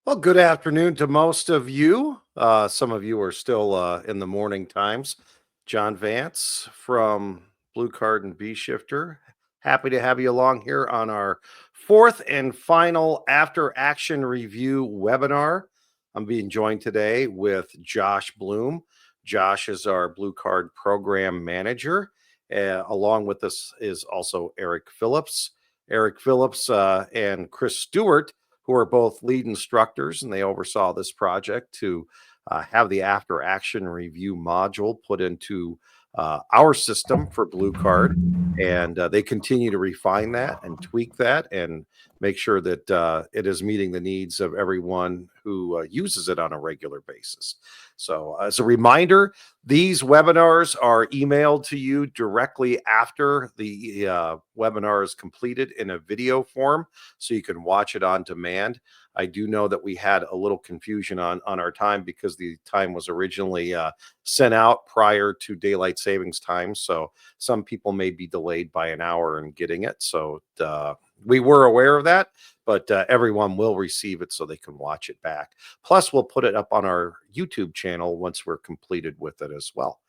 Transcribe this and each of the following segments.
Well, good afternoon to most of you. Some of you are still in the morning times. John Vance from Blue Card and B Shifter. Happy to have you along here on our fourth and final after action review webinar. I'm being joined today with Josh Bloom. Josh is our Blue Card program manager. Along with us is also Eric Phillips. Eric Phillips and Chris Stewart, who are both lead instructors, and they oversaw this project to have the after action review module put into our system for Blue Card. And they continue to refine that and tweak that and make sure that it is meeting the needs of everyone who uses it on a regular basis. So, as a reminder, these webinars are emailed to you directly after the webinar is completed in a video form, so you can watch it on demand. I do know that we had a little confusion on our time because the time was originally sent out prior to daylight savings time, so some people may be delayed by an hour in getting it. So we were aware of that, but everyone will receive it so they can watch it back. Plus, we'll put it up on our YouTube channel once we're completed with it as well.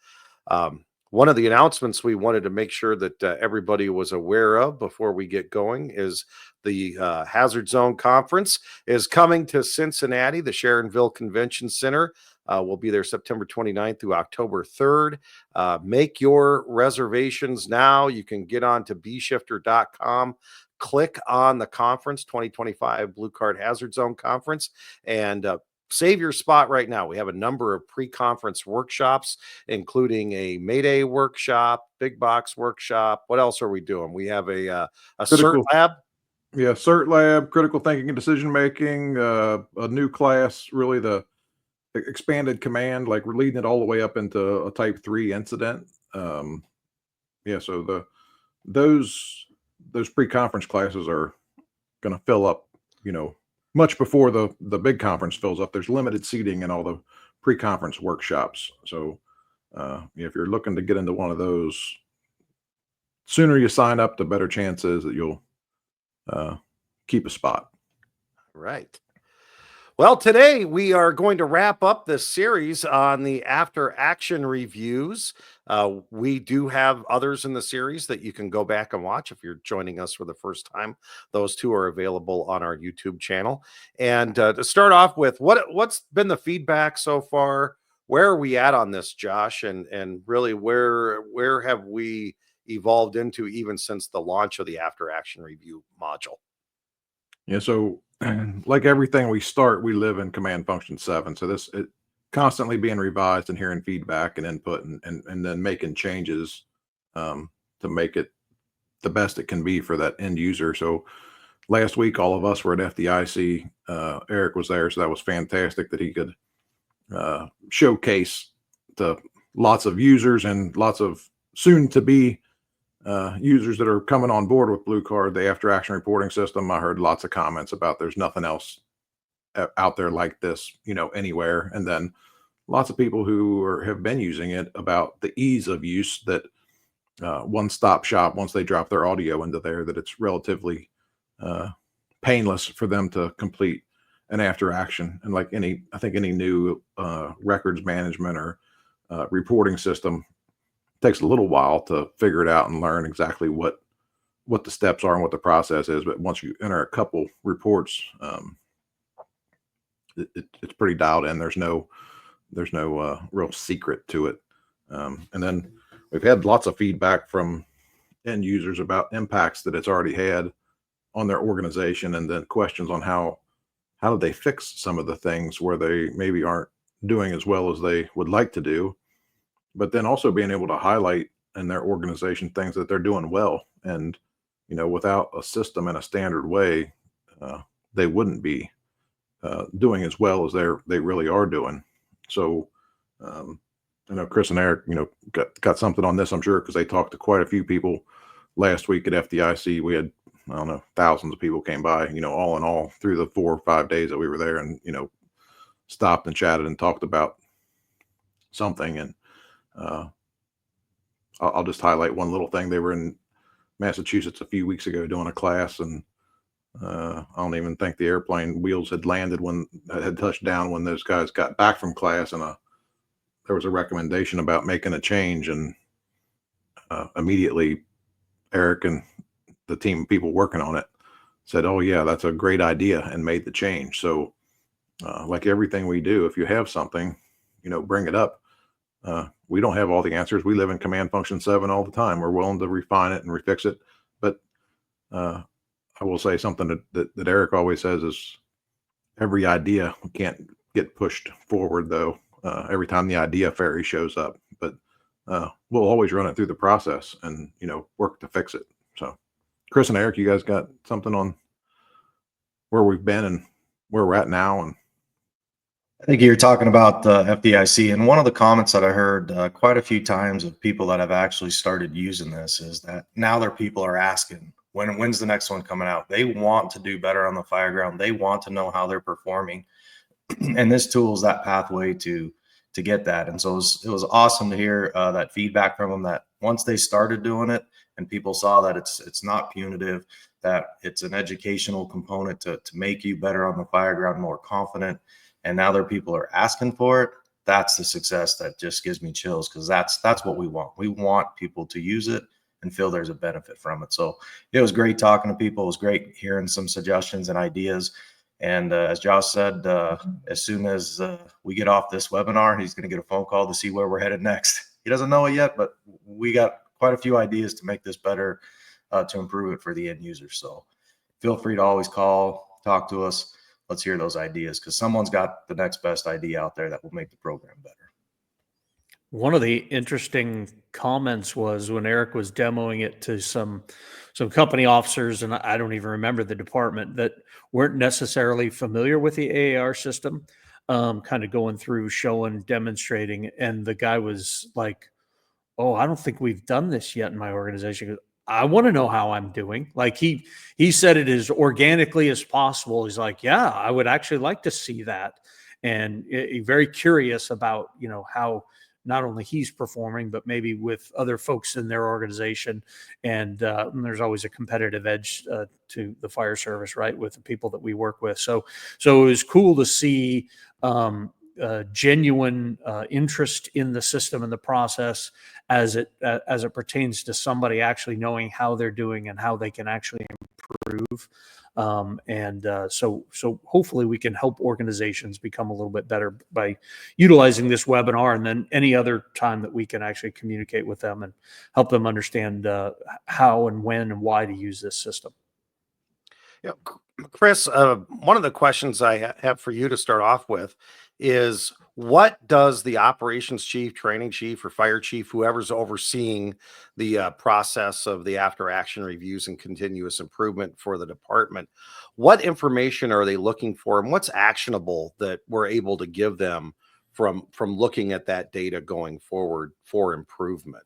One of the announcements we wanted to make sure that everybody was aware of before we get going is the Hazard Zone Conference is coming to Cincinnati. The Sharonville Convention Center will be there September 29th through October 3rd. Make your reservations now. You can get on to bshifter.com. Click on the conference 2025 Blue Card Hazard Zone Conference and save your spot right now. We have a number of pre-conference workshops, including a Mayday workshop, big box workshop. What else are we doing? We have a CERT lab. Yeah, CERT lab, critical thinking and decision making, a new class, really the expanded command, like we're leading it all the way up into a type 3 incident. Yeah, so those pre-conference classes are going to fill up, much before the big conference fills up. There's limited seating in all the pre-conference workshops. So if you're looking to get into one of those, sooner you sign up, the better chance is that you'll keep a spot. Right. Well, today we are going to wrap up this series on the after action reviews. We do have others in the series that you can go back and watch if you're joining us for the first time. Those two are available on our YouTube channel. And to start off with, what's been the feedback so far? Where are we at on this, Josh? And really, where have we evolved into even since the launch of the after action review module? Yeah, so like everything we start, we live in command function 7. So it constantly being revised and hearing feedback and input and then making changes to make it the best it can be for that end user. So last week, all of us were at FDIC. Eric was there, so that was fantastic that he could showcase to lots of users and lots of soon to be users that are coming on board with Blue Card, the after action reporting system. I heard lots of comments about there's nothing else out there like this, anywhere. And then lots of people who have been using it about the ease of use, that one-stop shop, once they drop their audio into there, that it's relatively painless for them to complete an after action. And like I think any new records management or reporting system, takes a little while to figure it out and learn exactly what the steps are and what the process is. But once you enter a couple reports, it's pretty dialed in. There's no real secret to it. And then we've had lots of feedback from end users about impacts that it's already had on their organization, and then questions on how do they fix some of the things where they maybe aren't doing as well as they would like to do, but then also being able to highlight in their organization things that they're doing well. And, without a system in a standard way, they wouldn't be doing as well as they really are doing. So I know Chris and Eric, got something on this, I'm sure, because they talked to quite a few people last week at FDIC. We had, I don't know, thousands of people came by, all in all through the 4 or 5 days that we were there, and, stopped and chatted and talked about something. And I'll just highlight one little thing. They were in Massachusetts a few weeks ago doing a class, and I don't even think the airplane wheels had landed when had touched down when those guys got back from class, and there was a recommendation about making a change, and immediately Eric and the team of people working on it said, "Oh yeah, that's a great idea," and made the change. So, like everything we do, if you have something, bring it up. We don't have all the answers. We live in command function 7 all the time. We're willing to refine it and refix it. But I will say something that Eric always says is every idea can't get pushed forward, though, every time the idea fairy shows up. But we'll always run it through the process and, work to fix it. So, Chris and Eric, you guys got something on where we've been and where we're at now? And I think you're talking about the FDIC, and one of the comments that I heard quite a few times of people that have actually started using this is that now their people are asking, when's the next one coming out? They want to do better on the fire ground. They want to know how they're performing, and this tool is that pathway to get that. And so it was awesome to hear that feedback from them, that once they started doing it and people saw that it's not punitive, that it's an educational component to make you better on the fire ground, more confident, and now their people are asking for it. That's the success that just gives me chills, because that's what we want. We want people to use it and feel there's a benefit from it. So it was great talking to people. It was great hearing some suggestions and ideas. And as Josh said, as soon as we get off this webinar, he's going to get a phone call to see where we're headed next. He doesn't know it yet, but we got quite a few ideas to make this better, to improve it for the end user. So feel free to always call, talk to us. Let's hear those ideas, because someone's got the next best idea out there that will make the program better. One of the interesting comments was when Eric was demoing it to some company officers, and I don't even remember the department, that weren't necessarily familiar with the AAR system, kind of going through, showing, demonstrating, and the guy was like, "Oh, I don't think we've done this yet in my organization. He goes, I want to know how I'm doing." Like he said it as organically as possible. He's like, "Yeah, I would actually like to see that," and very curious about how not only he's performing, but maybe with other folks in their organization. And there's always a competitive edge to the fire service, right, with the people that we work with. So it was cool to see genuine interest in the system and the process as it pertains to somebody actually knowing how they're doing and how they can actually improve. So hopefully we can help organizations become a little bit better by utilizing this webinar, and then any other time that we can actually communicate with them and help them understand how and when and why to use this system. Yeah, Chris, one of the questions I have for you to start off with is, what does the operations chief, training chief, or fire chief, whoever's overseeing the process of the after action reviews and continuous improvement for the department, what information are they looking for, and what's actionable that we're able to give them from looking at that data going forward for improvement?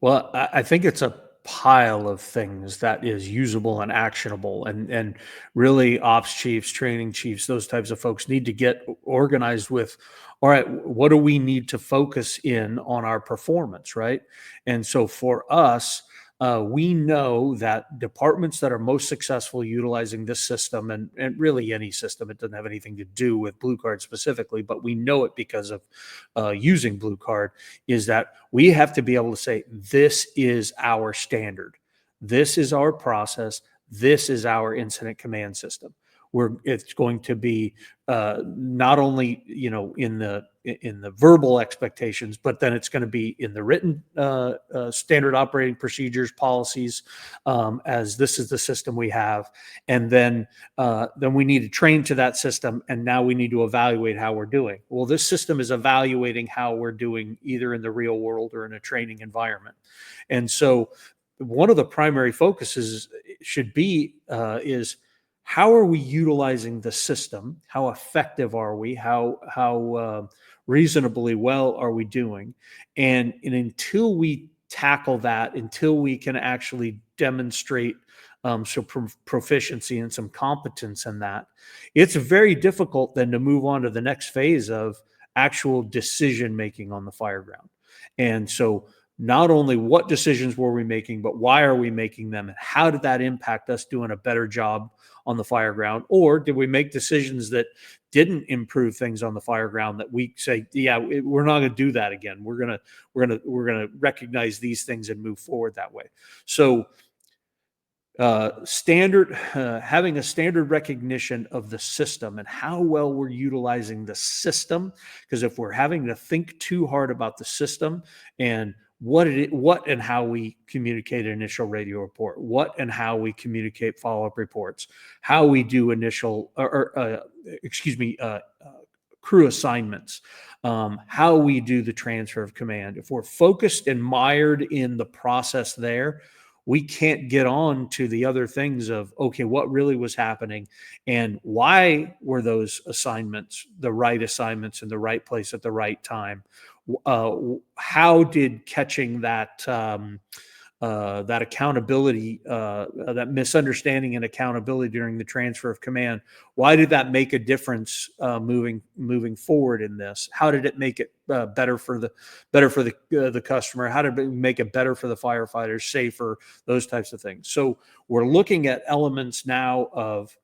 Well, I think it's a pile of things that is usable and actionable, and really ops chiefs, training chiefs, those types of folks need to get organized with, all right, what do we need to focus in on our performance, right? And so for us, we know that departments that are most successful utilizing this system, and really any system, it doesn't have anything to do with Blue Card specifically, but we know it because of using Blue Card, is that we have to be able to say, this is our standard. This is our process. This is our incident command system. It's going to be not only in the verbal expectations, but then it's going to be in the written standard operating procedures, policies, as this is the system we have, and then we need to train to that system, and now we need to evaluate how we're doing. Well, this system is evaluating how we're doing either in the real world or in a training environment, and so one of the primary focuses should be is, how are we utilizing the system? How effective are we? How reasonably well are we doing? And until we tackle that, until we can actually demonstrate some proficiency and some competence in that, it's very difficult then to move on to the next phase of actual decision making on the fire ground. And so not only what decisions were we making, but why are we making them? And how did that impact us doing a better job on the fire ground? Or did we make decisions that didn't improve things on the fire ground that we say, yeah, we're not going to do that again. We're going to recognize these things and move forward that way. So having a standard recognition of the system and how well we're utilizing the system, because if we're having to think too hard about the system and what and how we communicate an initial radio report, what and how we communicate follow-up reports, how we do initial crew assignments, how we do the transfer of command. If we're focused and mired in the process there, we can't get on to the other things of, okay, what really was happening and why were those assignments the right assignments in the right place at the right time? How did catching that that accountability, that misunderstanding and accountability during the transfer of command, why did that make a difference moving forward in this? How did it make it better for the customer? How did it make it better for the firefighters, safer, those types of things? So we're looking at elements now of,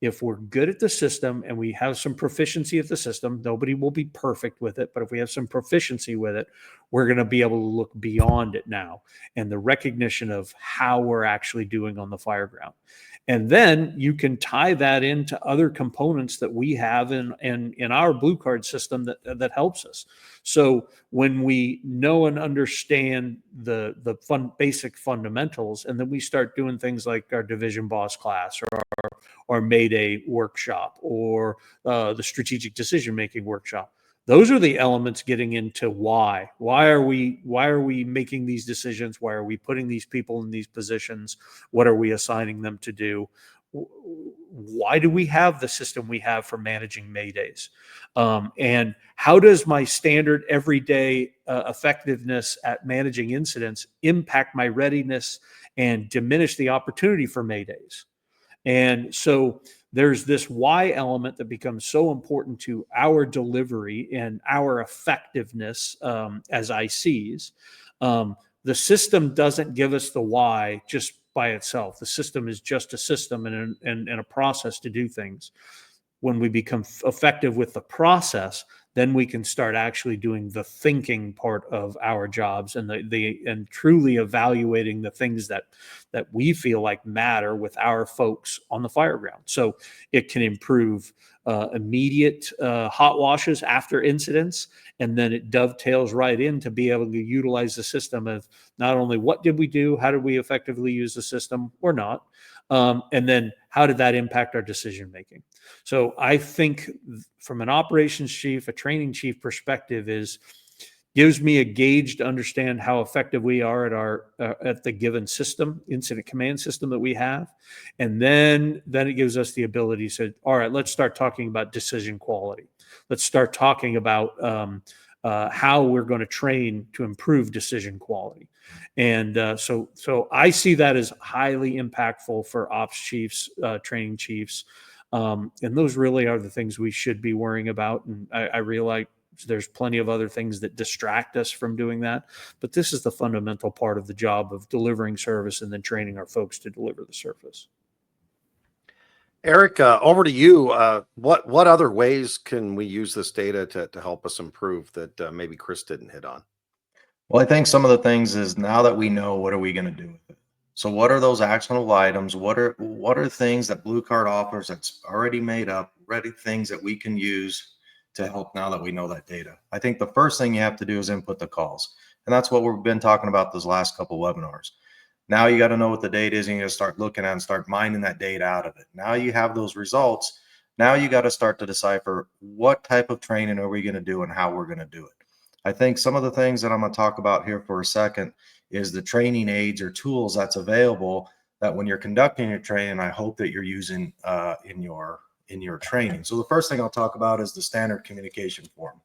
if we're good at the system and we have some proficiency at the system, nobody will be perfect with it, but if we have some proficiency with it, we're going to be able to look beyond it now and the recognition of how we're actually doing on the fire ground. And then you can tie that into other components that we have in our Blue Card system that helps us. So when we know and understand the basic fundamentals, and then we start doing things like our division boss class or Mayday workshop or the strategic decision-making workshop. Those are the elements getting into why. Why are we making these decisions? Why are we putting these people in these positions? What are we assigning them to do? Why do we have the system we have for managing Maydays? And how does my standard everyday effectiveness at managing incidents impact my readiness and diminish the opportunity for Maydays? And so there's this why element that becomes so important to our delivery and our effectiveness as ICs. The system doesn't give us the why just by itself. The system is just a system and a process to do things. When we become effective with the process, then we can start actually doing the thinking part of our jobs and and truly evaluating the things that we feel like matter with our folks on the fire ground. So it can improve immediate hot washes after incidents, and then it dovetails right in to be able to utilize the system of not only what did we do, how did we effectively use the system or not, and then how did that impact our decision making. So I think from an operations chief, a training chief perspective gives me a gauge to understand how effective we are at the given system, incident command system that we have. And then it gives us the ability to say, all right, let's start talking about decision quality. Let's start talking about how we're going to train to improve decision quality. And so I see that as highly impactful for ops chiefs, training chiefs. And those really are the things we should be worrying about. And I realize there's plenty of other things that distract us from doing that. But this is the fundamental part of the job of delivering service and then training our folks to deliver the service. Eric, over to you. What other ways can we use this data to help us improve that maybe Chris didn't hit on? Well, I think some of the things is, now that we know, what are we going to do with it? So what are those actionable items? What are things that Blue Card offers that's already made up, ready things that we can use to help now that we know that data? I think the first thing you have to do is input the calls. And that's what we've been talking about those last couple of webinars. Now you got to know what the data is, and you got to start looking at and start mining that data out of it. Now you have those results. Now you got to start to decipher what type of training are we going to do and how we're going to do it. I think some of the things that I'm going to talk about here for a second is the training aids or tools that's available that when you're conducting your training, I hope that you're using in your training. So the first thing I'll talk about is the standard communication form.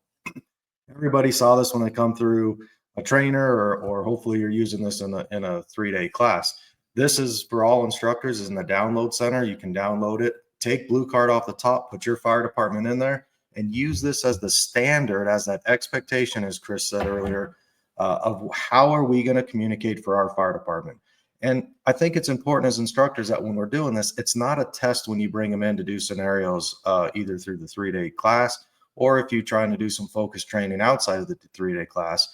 Everybody saw this when they come through a trainer, or hopefully you're using this in a 3-day class. This is for all instructors, is in the download center. You can download it, take Blue Card off the top, put your fire department in there, and use this as the standard, as that expectation, as Chris said earlier, of how are we going to communicate for our fire department. And I think it's important as instructors that when we're doing this, it's not a test when you bring them in to do scenarios, either through the 3-day class, or if you're trying to do some focused training outside of the 3-day class.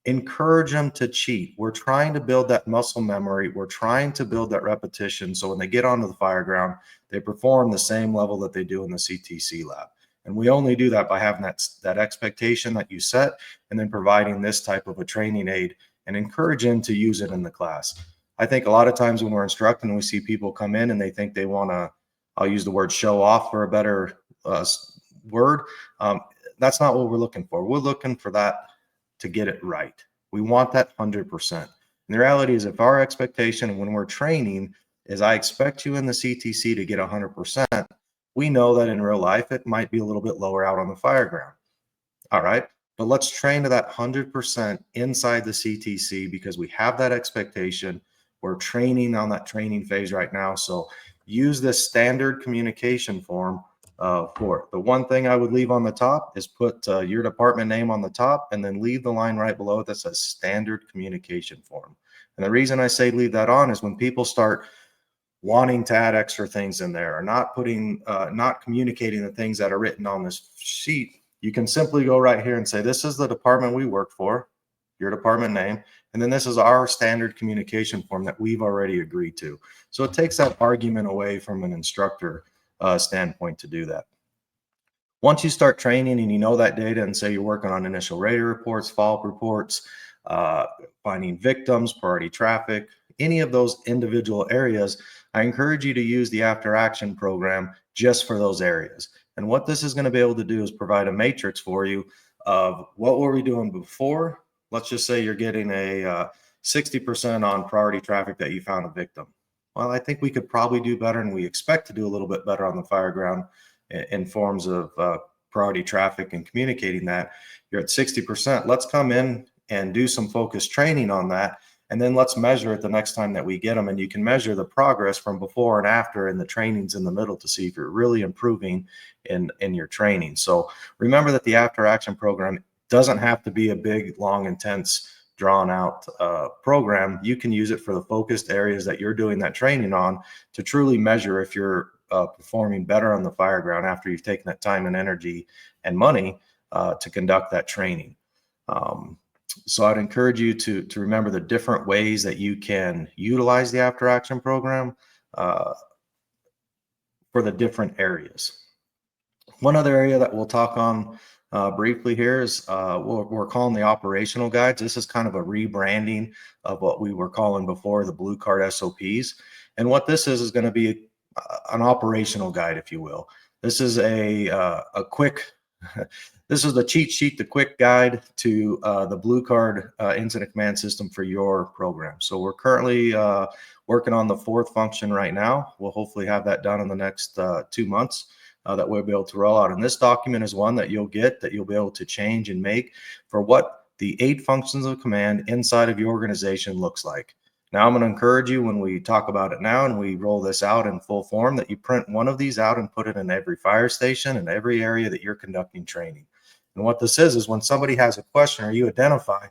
Encourage them to cheat. We're trying to build that muscle memory. We're trying to build that repetition. So when they get onto the fire ground, they perform the same level that they do in the CTC lab. And we only do that by having that expectation that you set, and then providing this type of a training aid and encourage them to use it in the class. I think a lot of times when we're instructing, we see people come in and they think they want to, I'll use the word show off for a better word. That's not what we're looking for. We're looking for that to get it right. We want that 100%. And the reality is, if our expectation when we're training is I expect you in the CTC to get 100%, we know that in real life it might be a little bit lower out on the fire ground. All right, but let's train to that 100% inside the CTC because we have that expectation. We're training on that training phase right now. So use this standard communication form for it. The one thing I would leave on the top is put your department name on the top, and then leave the line right below it that says standard communication form. And the reason I say leave that on is when people start wanting to add extra things in there, or not communicating the things that are written on this sheet, you can simply go right here and say, this is the department we work for, your department name, and then this is our standard communication form that we've already agreed to. So it takes that argument away from an instructor standpoint to do that. Once you start training and you know that data, and say you're working on initial radar reports, follow-up reports, finding victims, priority traffic, any of those individual areas, I encourage you to use the after action program just for those areas. And what this is going to be able to do is provide a matrix for you of what were we doing before. Let's just say you're getting a 60% on priority traffic that you found a victim. Well, I think we could probably do better, and we expect to do a little bit better on the fire ground in forms of priority traffic and communicating that. You're at 60%. Let's come in and do some focused training on that. And then let's measure it the next time that we get them. And you can measure the progress from before and after, and the trainings in the middle to see if you're really improving in your training. So remember that the after action program doesn't have to be a big, long, intense, drawn out program. You can use it for the focused areas that you're doing that training on to truly measure if you're performing better on the fire ground after you've taken that time and energy and money to conduct that training. So I'd encourage you to remember the different ways that you can utilize the after action program for the different areas. One other area that we'll talk on briefly here is what we're calling the operational guides. This is kind of a rebranding of what we were calling before the Blue Card SOPs. And what this is going to be an operational guide, if you will. This is a quick this is the cheat sheet, the quick guide to the Blue Card incident command system for your program. So we're currently working on the 4th function right now. We'll hopefully have that done in the next 2 months that we'll be able to roll out. And this document is one that you'll get, that you'll be able to change and make for what the 8 functions of command inside of your organization looks like. Now, I'm going to encourage you, when we talk about it now and we roll this out in full form, that you print one of these out and put it in every fire station and every area that you're conducting training. And what this is when somebody has a question or you identify,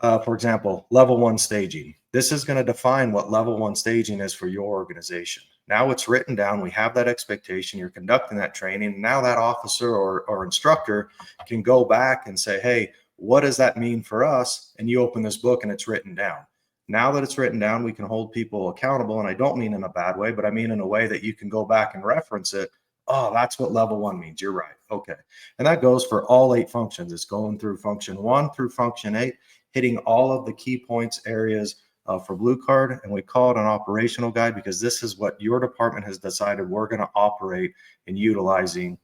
for example, level 1 staging. This is going to define what level 1 staging is for your organization. Now it's written down. We have that expectation. You're conducting that training. Now that officer or instructor can go back and say, hey, what does that mean for us? And you open this book and it's written down. Now that it's written down, we can hold people accountable. And I don't mean in a bad way, but I mean in a way that you can go back and reference it. Oh, that's what level 1 means. You're right. Okay. And that goes for all 8 functions. It's going through function 1 through function 8, hitting all of the key points areas for Blue Card. And we call it an operational guide because this is what your department has decided we're going to operate in utilizing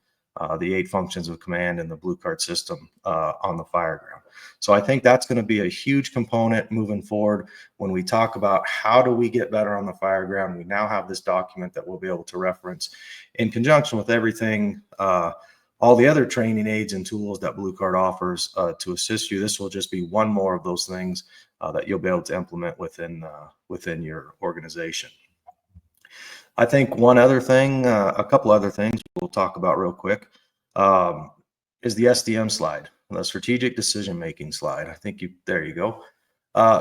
the 8 functions of command in the Blue Card system on the fire ground. So I think that's going to be a huge component moving forward when we talk about how do we get better on the fire ground. We now have this document that we'll be able to reference in conjunction with everything, all the other training aids and tools that Blue Card offers to assist you. This will just be one more of those things that you'll be able to implement within your organization. I think one other thing, a couple other things we'll talk about real quick, is the SDM slide. the strategic decision-making slide. I think there you go.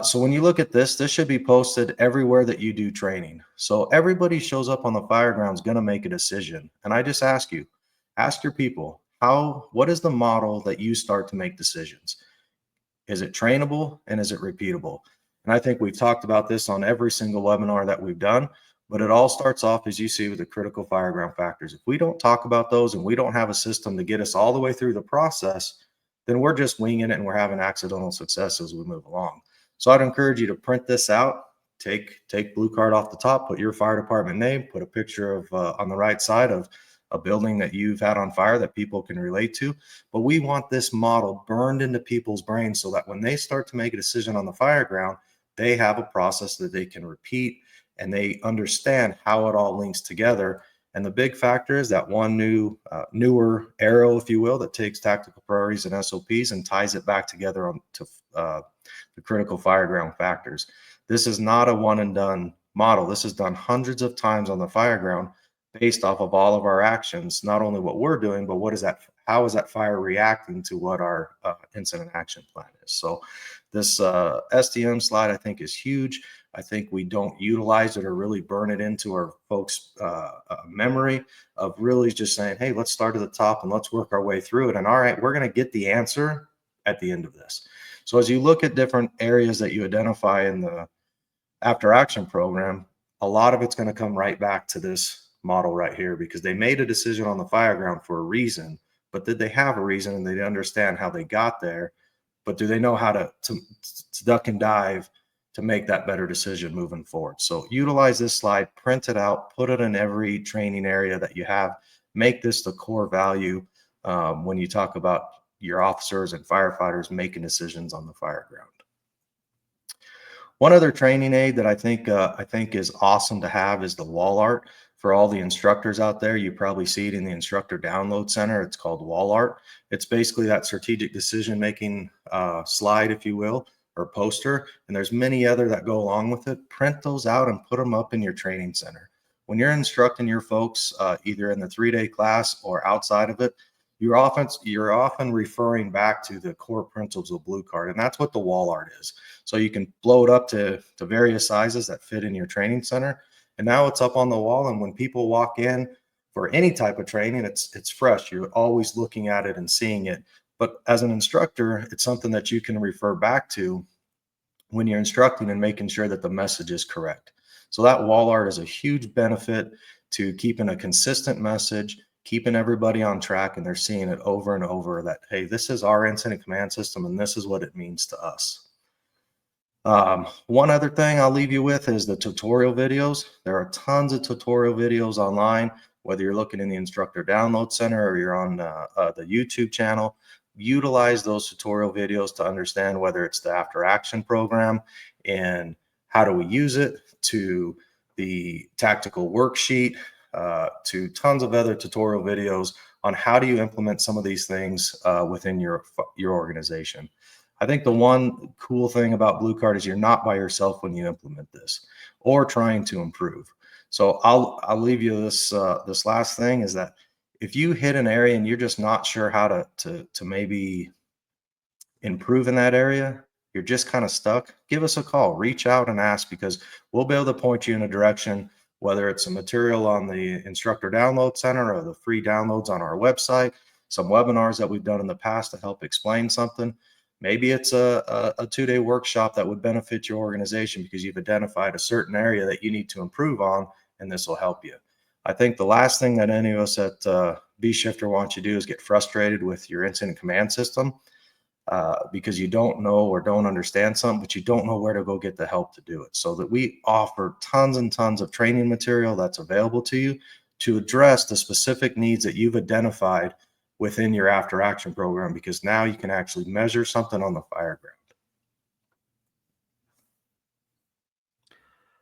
So when you look at this, this should be posted everywhere that you do training. So everybody shows up on the fire ground is going to make a decision. And I just ask you, ask your people, what is the model that you start to make decisions? Is it trainable and is it repeatable? And I think we've talked about this on every single webinar that we've done, but it all starts off, as you see, with the critical fireground factors. If we don't talk about those and we don't have a system to get us all the way through the process, then we're just winging it and we're having accidental success as we move along. So I'd encourage you to print this out, take Blue Card off the top, put your fire department name, put a picture of on the right side of a building that you've had on fire that people can relate to. But we want this model burned into people's brains so that when they start to make a decision on the fire ground, they have a process that they can repeat and they understand how it all links together. And the big factor is that one newer arrow, if you will, that takes tactical priorities and SOPs and ties it back together to the critical fireground factors. This is not a one and done model. This is done hundreds of times on the fireground based off of all of our actions, not only what we're doing, but how is that fire reacting to what our incident action plan is. So this SDM slide, I think, is huge. I think we don't utilize it or really burn it into our folks' memory of really just saying, hey, let's start at the top and let's work our way through it. And all right, we're going to get the answer at the end of this. So as you look at different areas that you identify in the after action program, a lot of it's going to come right back to this model right here, because they made a decision on the fire ground for a reason, but did they have a reason and they understand how they got there? But do they know how to duck and dive to make that better decision moving forward? So utilize this slide, print it out, put it in every training area that you have, make this the core value when you talk about your officers and firefighters making decisions on the fire ground. One other training aid that I think is awesome to have is the wall art. For all the instructors out there, you probably see it in the instructor download center. It's called wall art. It's basically that strategic decision making slide, if you will, or poster. And there's many other that go along with it. Print those out and put them up in your training center. When you're instructing your folks, either in the 3-day class or outside of it, you're often referring back to the core principles of Blue Card, and that's what the wall art is. So you can blow it up to various sizes that fit in your training center, and now it's up on the wall. And when people walk in for any type of training, it's fresh. You're always looking at it and seeing it. But as an instructor, it's something that you can refer back to when you're instructing and making sure that the message is correct. So that wall art is a huge benefit to keeping a consistent message, keeping everybody on track, and they're seeing it over and over that, hey, this is our incident command system and this is what it means to us. One other thing I'll leave you with is the tutorial videos. There are tons of tutorial videos online, whether you're looking in the instructor download center or you're on the YouTube channel. Utilize those tutorial videos to understand whether it's the after action program and how do we use it, to the tactical worksheet, to tons of other tutorial videos on how do you implement some of these things within your organization. I think the one cool thing about Blue Card is you're not by yourself when you implement this or trying to improve. So I'll leave you this last thing is that if you hit an area and you're just not sure how to maybe improve in that area, you're just kind of stuck, give us a call, reach out and ask, because we'll be able to point you in a direction, whether it's a material on the instructor download center or the free downloads on our website, some webinars that we've done in the past to help explain something. Maybe it's a 2-day workshop that would benefit your organization because you've identified a certain area that you need to improve on, and this will help you. I think the last thing that any of us at B-Shifter want you to do is get frustrated with your incident command system because you don't know or don't understand something, but you don't know where to go get the help to do it. So that we offer tons and tons of training material that's available to you to address the specific needs that you've identified within your after action program, because now you can actually measure something on the fire ground.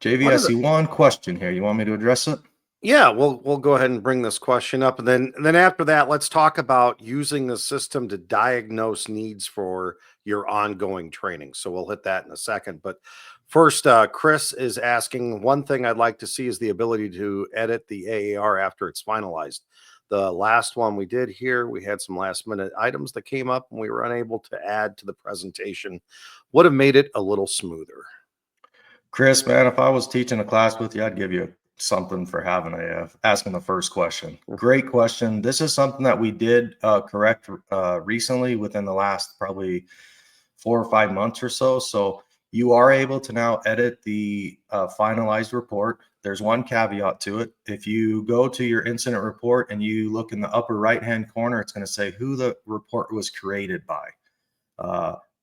JV, I see one question here. You want me to address it? Yeah, we'll go ahead and bring this question up, and then after that, let's talk about using the system to diagnose needs for your ongoing training. So we'll hit that in a second. But first, Chris is asking, one thing I'd like to see is the ability to edit the AAR after it's finalized. The last one we did here, we had some last minute items that came up and we were unable to add to the presentation. Would have made it a little smoother. Chris, man, if I was teaching a class with you, I'd give you something for having asking the first question. Great question. This is something that we did correct recently within the last probably 4 or 5 months or so. So you are able to now edit the finalized report. There's one caveat to it. If you go to your incident report and you look in the upper right-hand corner, it's going to say who the report was created by.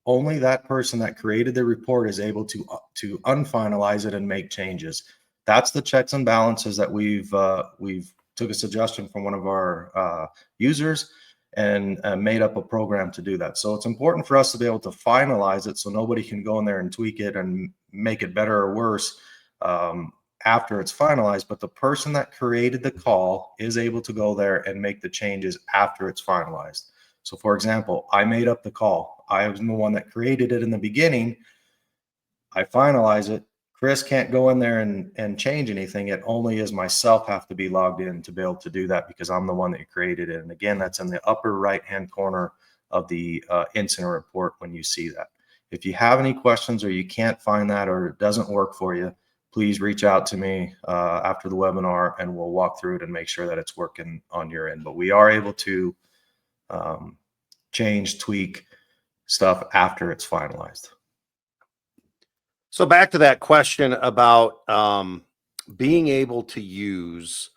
Only that person that created the report is able to unfinalize it and make changes. That's the checks and balances that we've took a suggestion from one of our users and made up a program to do that. So it's important for us to be able to finalize it so nobody can go in there and tweak it and make it better or worse after it's finalized. But the person that created the call is able to go there and make the changes after it's finalized. So for example, I made up the call. I was the one that created it in the beginning. I finalize it. Chris can't go in there and change anything. It only is myself have to be logged in to be able to do that because I'm the one that created it. And again, that's in the upper right-hand corner of the incident report when you see that. If you have any questions or you can't find that or it doesn't work for you, please reach out to me after the webinar and we'll walk through it and make sure that it's working on your end. But we are able to change, tweak stuff after it's finalized. So back to that question about being able to use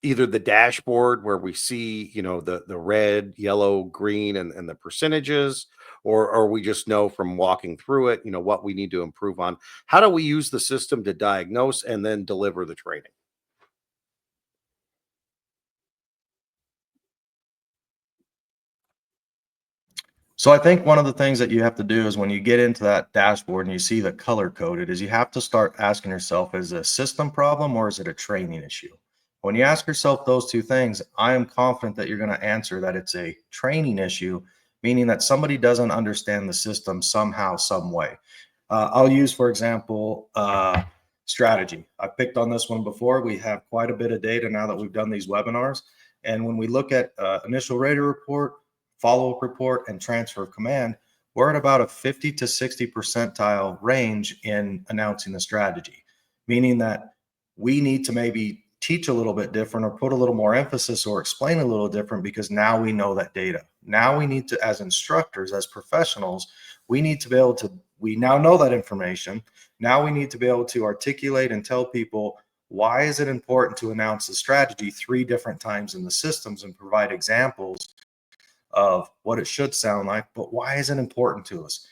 either the dashboard where we see, you know, the red, yellow, green, and the percentages, or we just know from walking through it, you know, what we need to improve on. How do we use the system to diagnose and then deliver the training? So I think one of the things that you have to do is when you get into that dashboard and you see the color coded is you have to start asking yourself, is it a system problem or is it a training issue? When you ask yourself those two things, I am confident that you're going to answer that it's a training issue, meaning that somebody doesn't understand the system somehow, some way. I'll use, for example, strategy. I've picked on this one before. We have quite a bit of data now that we've done these webinars. And when we look at initial radar report, follow-up report, and transfer of command, we're at about a 50 to 60 percentile range in announcing the strategy, meaning that we need to maybe teach a little bit different or put a little more emphasis or explain a little different because now we know that data. Now we need to, as instructors, as professionals, we need to be able to, we now know that information. Now we need to be able to articulate and tell people why is it important to announce the strategy 3 different times in the systems and provide examples of what it should sound like, but why is it important to us?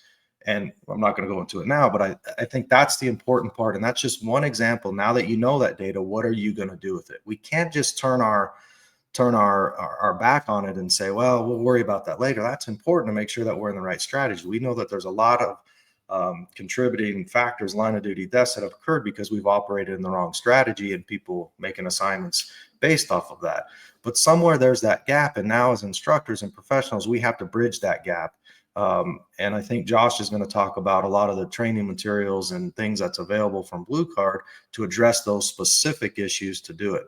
And I'm not going to go into it now, but I think that's the important part. And that's just one example. Now that you know that data, what are you going to do with it? We can't just turn our back on it and say, well, we'll worry about that later. That's important to make sure that we're in the right strategy. We know that there's a lot of contributing factors, line of duty deaths that have occurred because we've operated in the wrong strategy and people making assignments based off of that. But somewhere there's that gap. And now as instructors and professionals, we have to bridge that gap. And I think Josh is going to talk about a lot of the training materials and things that's available from Blue Card to address those specific issues to do it.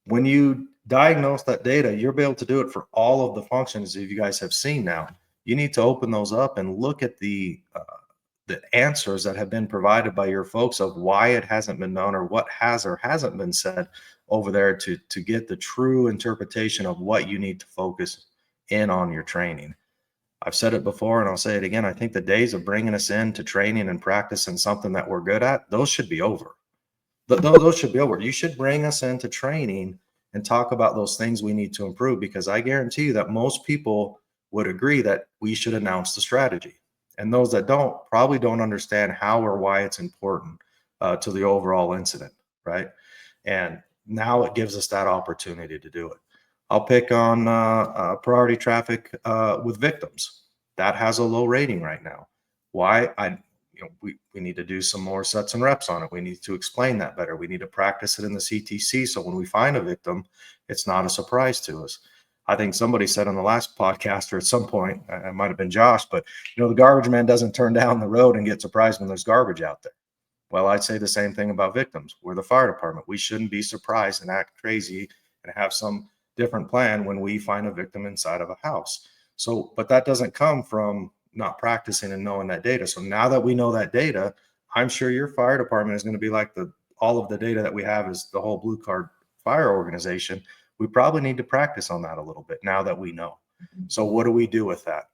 When you diagnose that data, you'll be able to do it for all of the functions that you guys have seen now. You need to open those up and look at the answers that have been provided by your folks of why it hasn't been done or what has or hasn't been said over there to get the true interpretation of what you need to focus in on your training. I've said it before and I'll say it again. I think the days of bringing us in to training and practicing something that we're good at, those should be over. Those should be over. You should bring us into training and talk about those things we need to improve, because I guarantee you that most people would agree that we should announce the strategy. And those that don't probably don't understand how or why it's important to the overall incident, right? And now it gives us that opportunity to do it. I'll pick on priority traffic with victims. That has a low rating right now. Why? We need to do some more sets and reps on it. We need to explain that better. We need to practice it in the CTC so when we find a victim, it's not a surprise to us. I think somebody said on the last podcast or at some point, it might have been Josh, but the garbage man doesn't turn down the road and get surprised when there's garbage out there. Well, I'd say the same thing about victims. We're the fire department. We shouldn't be surprised and act crazy and have some different plan when we find a victim inside of a house. So, but that doesn't come from not practicing and knowing that data. So now that we know that data, I'm sure your fire department is going to be like all of the data that we have is the whole Blue Card fire organization. We probably need to practice on that a little bit now that we know. So what do we do with that?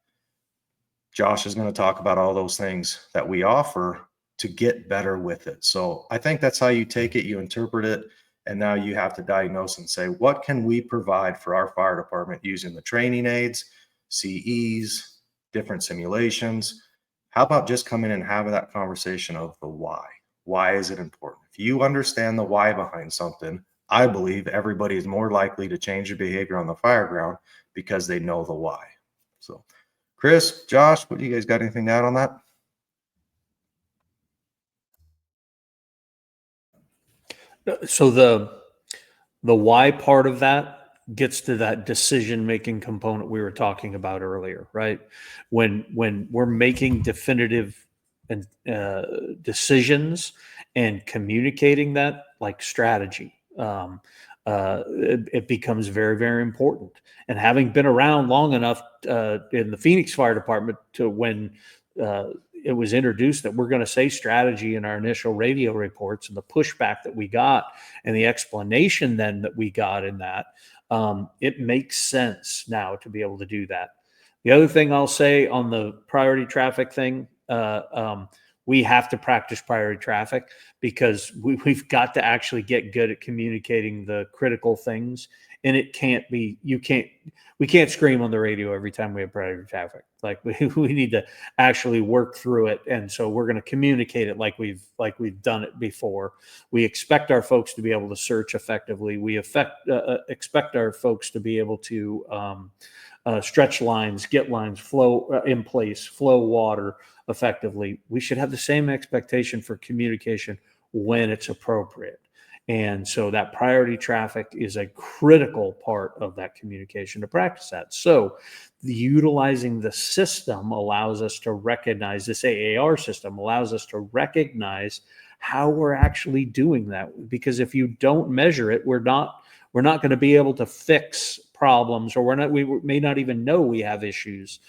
Josh is going to talk about all those things that we offer to get better with it. So I think that's how you take it, you interpret it, and now you have to diagnose and say, what can we provide for our fire department using the training aids, CEs, different simulations? How about just coming and having that conversation of the why? Why is it important? If you understand the why behind something, I believe everybody is more likely to change their behavior on the fire ground because they know the why. So Chris, Josh, what do you guys got anything to add on that? So the why part of that gets to that decision making component we were talking about earlier, right? When we're making definitive and decisions and communicating that like strategy, it becomes very, very important. And having been around long enough in the Phoenix Fire Department to when it was introduced that we're going to say strategy in our initial radio reports, and the pushback that we got and the explanation then that we got in that, it makes sense now to be able to do that. The other thing I'll say on the priority traffic thing, we have to practice priority traffic because we've got to actually get good at communicating the critical things. And it can't be, we can't scream on the radio every time we have priority traffic. Like we need to actually work through it. And so we're going to communicate it like we've done it before. We expect our folks to be able to search effectively. We expect our folks to be able to stretch lines, get lines, flow in place, flow water effectively. We should have the same expectation for communication when it's appropriate. And so that priority traffic is a critical part of that communication to practice that. So utilizing the system allows us to recognize, this AAR system allows us to recognize how we're actually doing that. Because if you don't measure it, we're not going to be able to fix problems, or we may not even know we have issues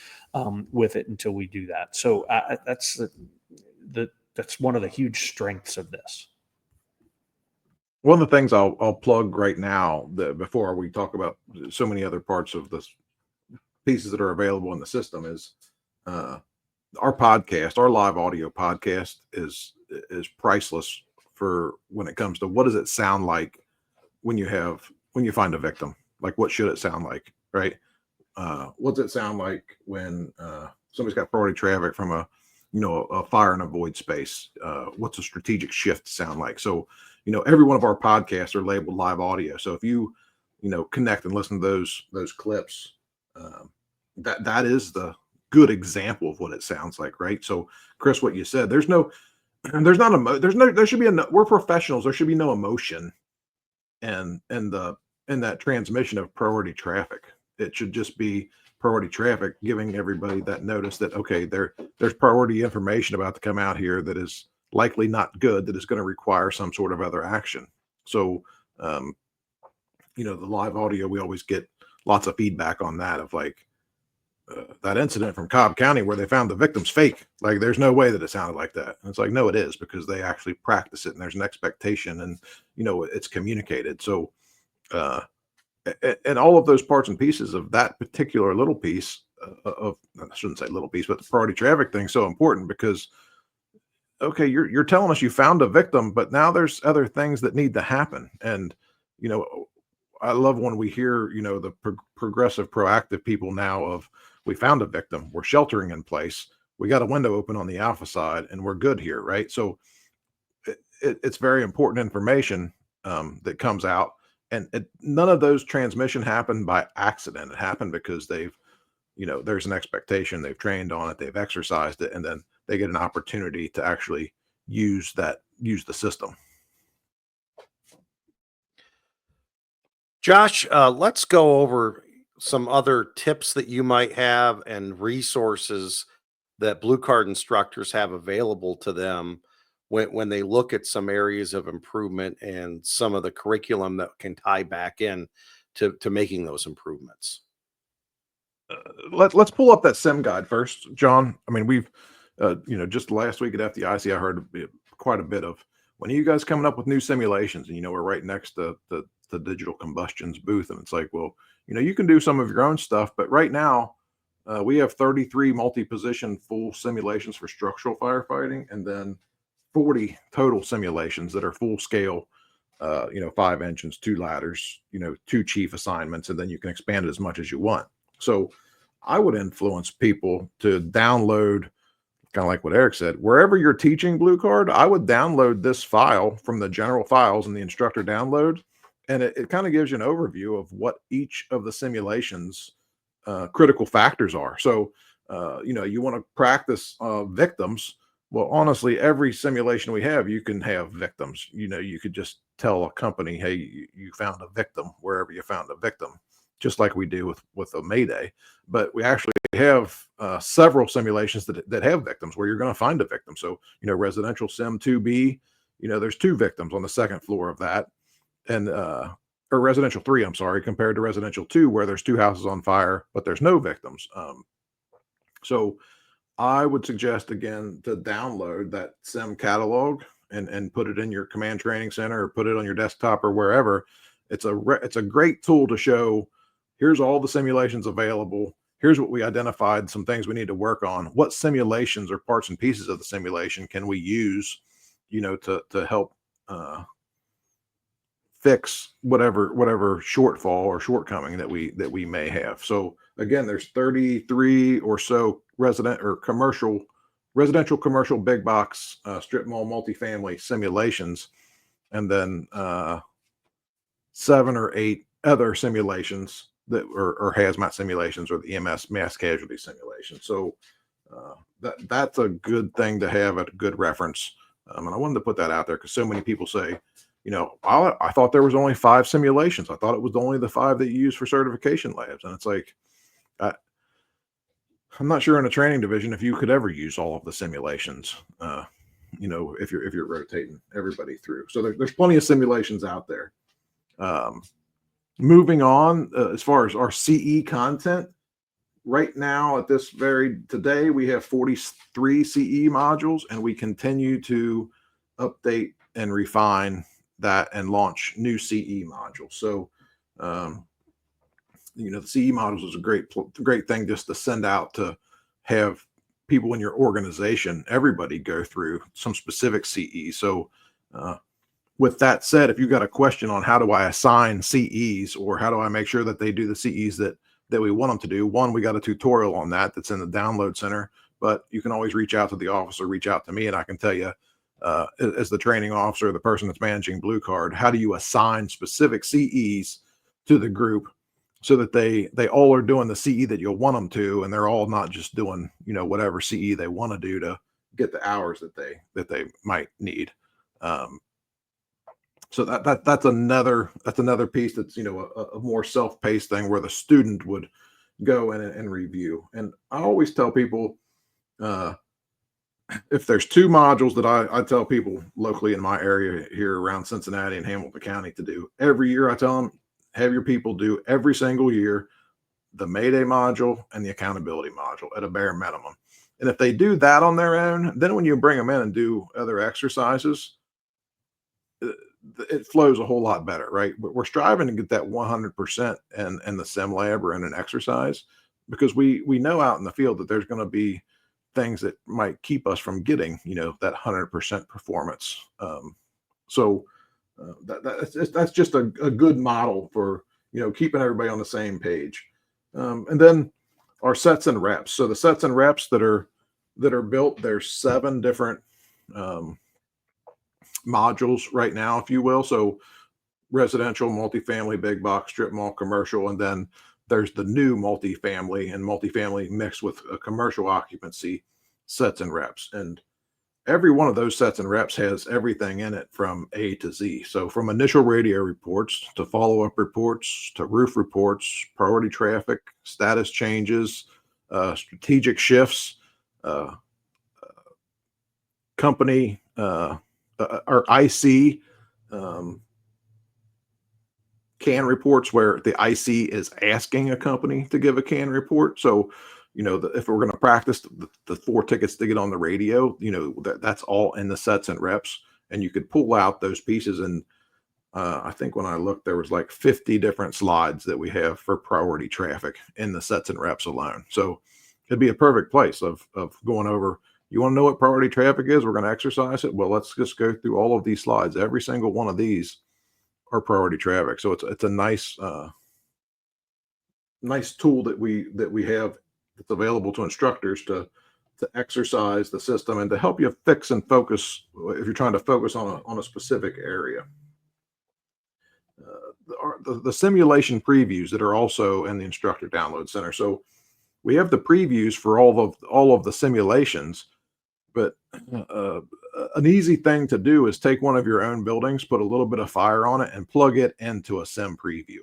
with it until we do that. So that's one of the huge strengths of this. One of the things I'll plug right now before we talk about so many other parts of this pieces that are available in the system is our podcast, our live audio podcast is priceless for when it comes to what does it sound like when you find a victim. Like, what should it sound like, right? What does it sound like when somebody's got priority traffic from a fire and avoid space? What's a strategic shift sound like? So, every one of our podcasts are labeled live audio. So if you connect and listen to those clips, that is the good example of what it sounds like, right? So, Chris, what you said, there should be we're professionals. There should be no emotion in that transmission of priority traffic. It should just be priority traffic giving everybody that notice that, okay, there's priority information about to come out here that is likely not good, that is going to require some sort of other action. So, the live audio, we always get lots of feedback on that of like that incident from Cobb County where they found the victim's fake. Like, there's no way that it sounded like that. And it's like, no, it is, because they actually practice it and there's an expectation and, it's communicated. So, and all of those parts and pieces of that particular little piece I shouldn't say little piece, but the priority traffic thing is so important because, okay, you're telling us you found a victim, but now there's other things that need to happen. And, I love when we hear, the progressive, proactive people now of, we found a victim, we're sheltering in place, we got a window open on the alpha side, and we're good here, right? So it's very important information that comes out. And none of those transmission happened by accident. It happened because there's an expectation, they've trained on it, they've exercised it, and then they get an opportunity to actually use the system. Josh, let's go over some other tips that you might have and resources that Blue Card instructors have available to them when they look at some areas of improvement and some of the curriculum that can tie back in to making those improvements? Let's pull up that sim guide first, John. I mean, we've just last week at FDIC, I heard quite a bit of, when are you guys coming up with new simulations? And we're right next to the Digital Combustion's booth, and it's like, well, you can do some of your own stuff, but right now we have 33 multi-position full simulations for structural firefighting, and then 40 total simulations that are full scale. 5 engines, 2 ladders, 2 chief assignments, and then you can expand it as much as you want. So I would influence people to download, kind of like what Eric said, wherever you're teaching Blue Card, I would download this file from the general files in the instructor download. And it kind of gives you an overview of what each of the simulations critical factors are. So, you want to practice victims. Well, honestly, every simulation we have, you can have victims. You could just tell a company, hey, you found a victim wherever you found a victim, just like we do with a Mayday. But we actually have several simulations that have victims where you're going to find a victim. So, residential sim 2B, there's 2 victims on the second floor of that. And, or residential 3, I'm sorry, compared to residential 2, where there's 2 houses on fire, but there's no victims. So I would suggest, again, to download that sim catalog and put it in your command training center, or put it on your desktop or wherever. It's a great tool to show, here's all the simulations available. Here's what we identified, some things we need to work on. What simulations or parts and pieces of the simulation can we use, to help fix whatever shortfall or shortcoming that we may have. So again, there's 33 or so residential commercial big box strip mall multifamily simulations, and then 7 or 8 other simulations that are hazmat simulations, or the EMS mass casualty simulation. So that's a good thing to have at a good reference. And I wanted to put that out there because so many people say, I thought there was only 5 simulations. I thought it was only the 5 that you use for certification labs. And it's like, I'm not sure in a training division if you could ever use all of the simulations, if you're rotating everybody through. So there's plenty of simulations out there. Moving on, as far as our CE content, right now today we have 43 CE modules, and we continue to update and refine that and launch new CE modules. So, the CE modules is a great thing just to send out, to have people in your organization, everybody go through some specific CE. So, with that said, if you got a question on how do I assign CEs, or how do I make sure that they do the CEs that we want them to do, we got a tutorial on that's in the download center, but you can always reach out to the office or reach out to me, and I can tell you, as the training officer, the person that's managing Blue Card, how do you assign specific CEs to the group so that they all are doing the CE that you'll want them to, and they're all not just doing, whatever CE they want to do to get the hours that they might need. So that's another piece that's, a more self-paced thing, where the student would go in and review. And I always tell people, if there's 2 modules that I tell people locally in my area here around Cincinnati and Hamilton County to do every year, I tell them, have your people do every single year the Mayday module and the accountability module at a bare minimum. And if they do that on their own, then when you bring them in and do other exercises, it flows a whole lot better, right? We're striving to get that 100% in the sim lab or in an exercise, because we know out in the field that there's going to be things that might keep us from getting, that 100% performance. That's just a good model for, keeping everybody on the same page. And then our sets and reps. So the sets and reps that are built, there's 7 different modules right now, if you will. So residential, multifamily, big box, strip mall, commercial, and then there's the new multifamily mixed with a commercial occupancy sets and reps. And every one of those sets and reps has everything in it from A to Z. So from initial radio reports to follow-up reports to roof reports, priority traffic, status changes, strategic shifts, company, or IC, can reports where the IC is asking a company to give a can report. So, if we're going to practice the 4 tickets to get on the radio, that's all in the sets and reps, and you could pull out those pieces. And I think when I looked, there was like 50 different slides that we have for priority traffic in the sets and reps alone. So it'd be a perfect place of going over. You want to know what priority traffic is? We're going to exercise it. Well, let's just go through all of these slides. Every single one of these are priority traffic. So it's a nice tool that we have that's available to instructors to exercise the system and to help you fix and focus if you're trying to focus on a specific area. The simulation previews that are also in the instructor download center. So we have the previews for all of the simulations, but an easy thing to do is take one of your own buildings, put a little bit of fire on it, and plug it into a sim preview.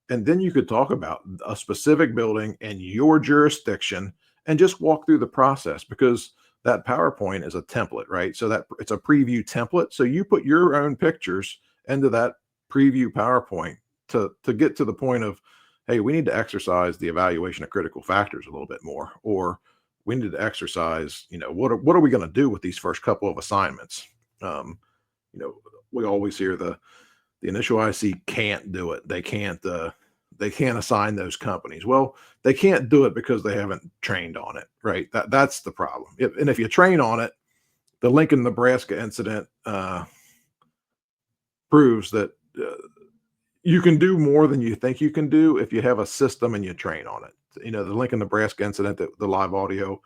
And then you could talk about a specific building and your jurisdiction and just walk through the process, because that PowerPoint is a template, right? So that it's a preview template. So you put your own pictures into that preview PowerPoint to get to the point of, hey, we need to exercise the evaluation of critical factors a little bit more, or we need to exercise, what are we going to do with these first couple of assignments? We always hear the initial IC can't do it. They can't assign those companies. Well, they can't do it because they haven't trained on it, right? That's the problem. And if you train on it, the Lincoln, Nebraska incident proves that you can do more than you think you can do if you have a system and you train on it. The Lincoln, Nebraska incident, the live audio,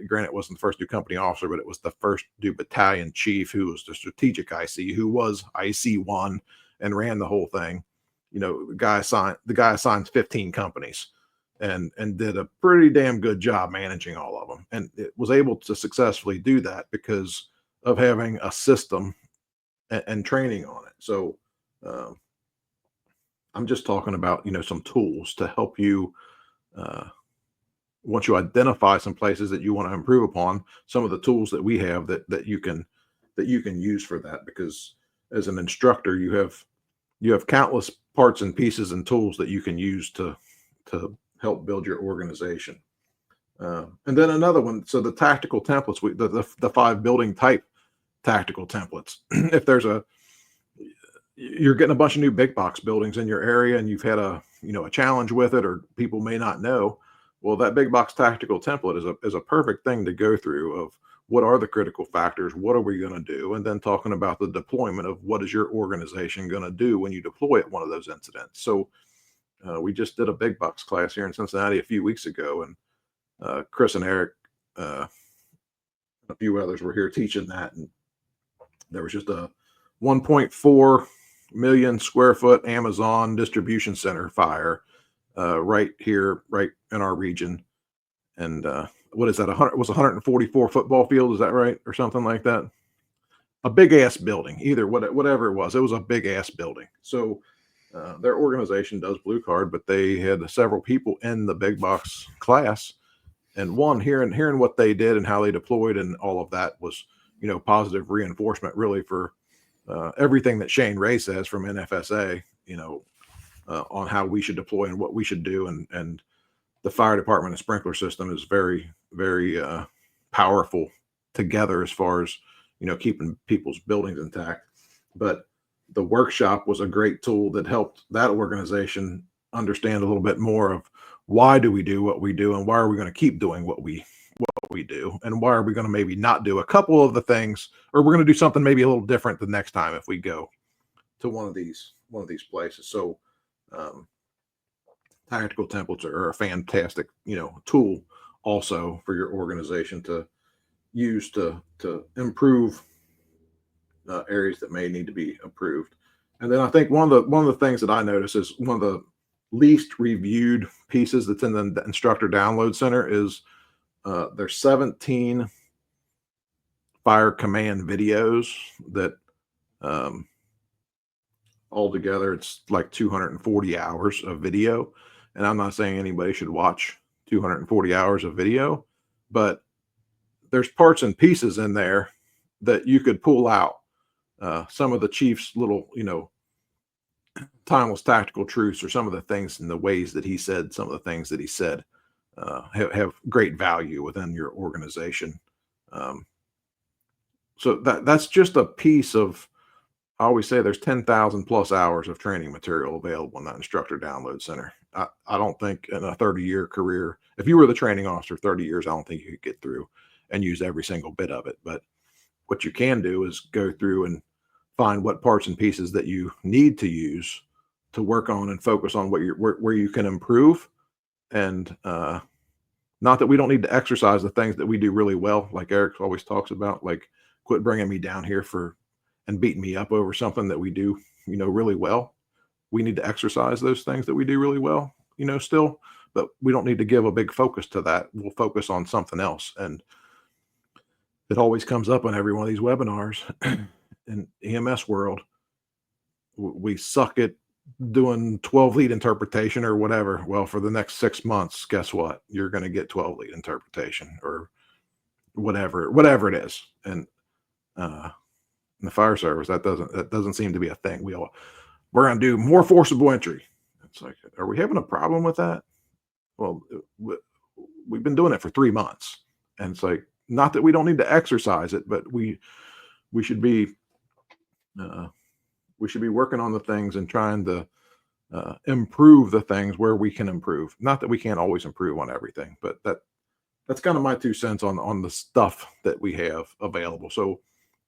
granted, it wasn't the first new company officer, but it was the first new battalion chief who was the strategic IC, who was IC1 and ran the whole thing. The guy assigned 15 companies and did a pretty damn good job managing all of them. And it was able to successfully do that because of having a system and training on it. So I'm just talking about, some tools to help you once you identify some places that you want to improve upon, some of the tools that we have that you can use for that. Because as an instructor, you have countless parts and pieces and tools that you can use to help build your organization. And then another one, so the tactical templates, the 5 building type tactical templates. If you're getting a bunch of new big box buildings in your area and you've had a challenge with it, or people may not know, well, that big box tactical template is a perfect thing to go through of what are the critical factors, what are we going to do, and then talking about the deployment of what is your organization going to do when you deploy at one of those incidents. So we just did a big box class here in Cincinnati a few weeks ago, and Chris and Eric, a few others were here teaching that, and there was just a 1.4 million square foot Amazon distribution center fire right here, right in our region. And what is that? It was 144 football field. Is that right? Or something like that. A big ass building, whatever it was a big ass building. So their organization does Blue Card, but they had several people in the big box class, and hearing what they did and how they deployed and all of that was, positive reinforcement really for everything that Shane Ray says from NFSA, on how we should deploy and what we should do. And the fire department and sprinkler system is very, very powerful together as far as, keeping people's buildings intact. But the workshop was a great tool that helped that organization understand a little bit more of why do we do what we do, and why are we going to keep doing what we do, and why are we going to maybe not do a couple of the things, or we're going to do something maybe a little different the next time if we go to one of these places. So tactical templates are a fantastic tool also for your organization to use to improve areas that may need to be improved. And then I think one of the things that I notice is one of the least reviewed pieces that's in the instructor download center is there's 17 fire command videos that altogether it's like 240 hours of video. And I'm not saying anybody should watch 240 hours of video, but there's parts and pieces in there that you could pull out. Some of the chief's little, timeless tactical truths, or some of the things and the ways that he said some of the things that he said have great value within your organization. Um, so that's just a piece of. I always say there's 10,000 plus hours of training material available in that instructor download center. I don't think in a 30-year career, if you were the training officer 30 years, I don't think you could get through and use every single bit of it. But what you can do is go through and find what parts and pieces that you need to use to work on and focus on where you can improve. And not that we don't need to exercise the things that we do really well, like Eric always talks about, like quit bringing me down here and beating me up over something that we do, really well. We need to exercise those things that we do really well, still, but we don't need to give a big focus to that. We'll focus on something else. And it always comes up on every one of these webinars in EMS world. We suck at doing 12 lead interpretation or whatever. Well, for the next 6 months, guess what? You're going to get 12 lead interpretation or whatever it is. And, in the fire service, that doesn't seem to be a thing. We're going to do more forcible entry. It's like, are we having a problem with that? Well, we've been doing it for 3 months, and it's like, not that we don't need to exercise it, but we should be working on the things and trying to improve the things where we can improve. Not that we can't always improve on everything, but that's kind of my 2 cents on the stuff that we have available. So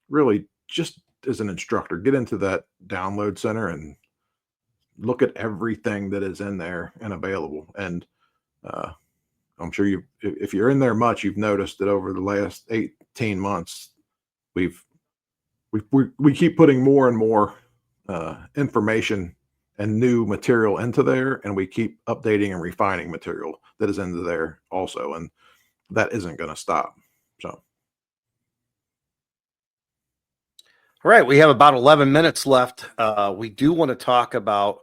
really, just as an instructor, get into that download center and look at everything that is in there and available. And I'm sure if you're in there much, you've noticed that over the last 18 months, we keep putting more and more information and new material into there, and we keep updating and refining material that is into there also, and that isn't going to stop. So. All right, we have about 11 minutes left. We do want to talk about